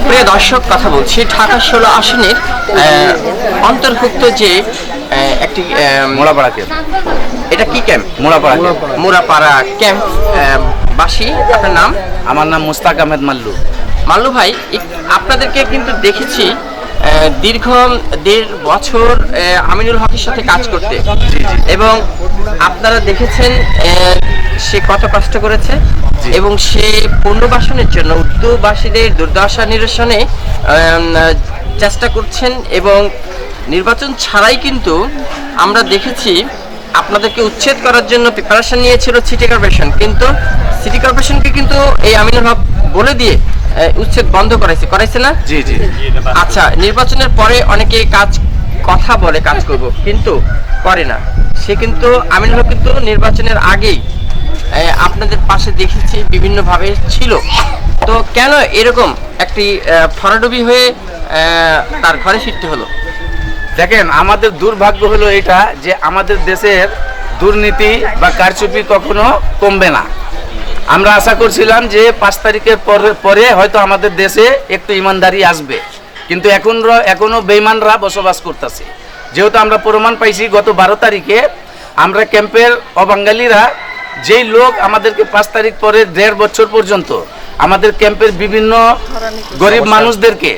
প্রিয় দর্শক, কথা বলছি ঢাকা 16 আসনের অন্তর্ভুক্ত যে একটি মোড়াপাড়া ক্যাম্প। এটা কি ক্যাম্প? মোড়াপাড়া মোড়াপাড়া ক্যাম্প বাসী। আপনার নাম? আমার নাম মুস্তাক আহমেদ মাল্লু। মাল্লু ভাই, আপনাদেরকে কিন্তু দেখেছি দীর্ঘ 1.5 বছর আমিনুল হকের সাথে কাজ করতে, এবং আপনারা দেখেছেন সে কত কষ্ট করেছে এবং সে পুনর্বাসনের জন্য উর্দুভাষীদের দুর্দশা নিরসনে চেষ্টা করছেন। এবং নির্বাচন ছাড়াই কিন্তু আমরা দেখেছি আপনাদেরকে উচ্ছেদ করার জন্য প্রিপারেশন নিয়েছিল সিটি কর্পোরেশন, কিন্তু সিটি কর্পোরেশনকে কিন্তু এই আমিনুল হক বলে দিয়ে উচ্ছেদ বন্ধ করাইছে না? জি জি। আচ্ছা, নির্বাচনের পরে অনেকে কথা বলে কাজ করব, কিন্তু করে না। সে কিন্তু আমিনুল হক কিন্তু নির্বাচনের আগেই আপনাদের পাশে দেখেছি বিভিন্নভাবে ছিল। তো কেন এরকম একটি ফরাডুবি হয়ে তার ঘরে ফিরতে হলো? দেখেন, আমাদের দুর্ভাগ্য হলো এটা যে আমাদের দেশের দুর্নীতি বা কারচুপি কখনো কমবে না। আমরা আশা করছিলাম যে 5 তারিখের পরে হয়তো আমাদের দেশে একটু ইমানদারি আসবে, কিন্তু এখনো বেঈমানরা বসবাস করতেছে। যেহেতু আমরা প্রমাণ পাইছি গত 12 তারিখে আমরা ক্যাম্পের অবাঙালিরা যেই লোক আমাদেরকে 5 তারিখ পরে 1.5 বছর পর্যন্ত আমাদের ক্যাম্পের বিভিন্ন গরিব মানুষদেরকে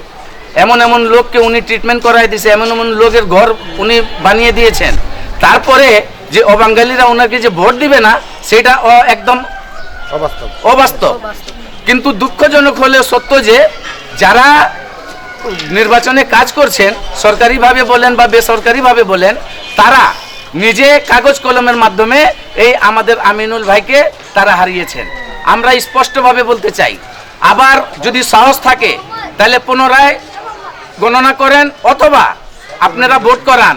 এমন লোককে উনি ট্রিটমেন্ট করাই দিয়েছে, এমন লোকের ঘর উনি বানিয়ে দিয়েছেন। তারপরে যে অবাঙালিরা ওনাকে যে ভোট দিবে না, সেটা একদম অবাস্তব। কিন্তু দুঃখজনক হলে সত্য যে যারা নির্বাচনে কাজ করছেন, সরকারিভাবে বলেন বা বেসরকারিভাবে বলেন, তারা নিজে কাগজ কলমের মাধ্যমে এই আমাদের আমিনুল ভাইকে তারা হারিয়েছেন। আমরা স্পষ্টভাবে বলতে চাই, আবার যদি সাহস থাকে তাহলে পুনরায় গণনা করেন অথবা আপনারা ভোট করান।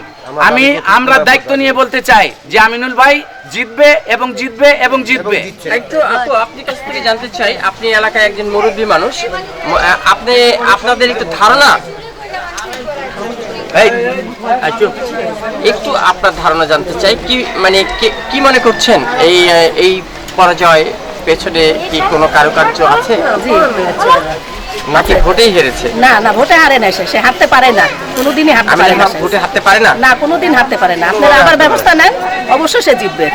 আমরা দায়িত্ব নিয়ে বলতে চাই যে আমিনুল ভাই জিতবে এবং জিতবে এবং জিতবে। একটু আপু, আপনার কাছ থেকে জানতে চাই, আপনি এলাকায় একজন মুরব্বী মানুষ, আপনাদের একটু ধারণা, একটু আপনার ধারণা জানতে চাই, কি মনে করছেন এই পরাজয় পেছনে কি কোনো কারুকার্য আছে নাকি ভোটেই হেরেছে? না, ভোটে হারে না, সে হারতে পারে না, কোনোদিনই হারতে পারে না। ভোটে হারতে পারে না? না, কোনোদিন হারতে পারে না। আপনারা আবার ব্যবস্থা নেন, অবশ্যই সে জিতবে।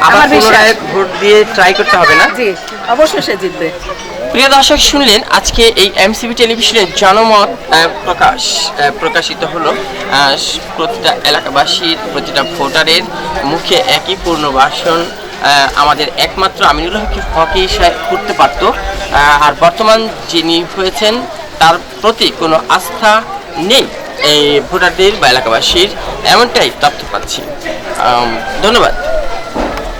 আবার পুনরায় ভোট দিয়ে ট্রাই করতে হবে না? জি, অবশ্যই সে জিতবে। প্রিয় দর্শক, শুনলেন আজকে এই এমসিবি টেলিভিশনের জনমত প্রকাশিত হলো। প্রতিটা এলাকাবাসীর, প্রতিটা ভোটারের মুখে একই পুনর্বাসন আমাদের একমাত্র আমিনুল হকই করতে পারত। আর বর্তমান যিনি হয়েছেন তার প্রতি কোনো আস্থা নেই এই ভোটারদের বা এলাকাবাসীর, এমনটাই তথ্য পাচ্ছি। ধন্যবাদ।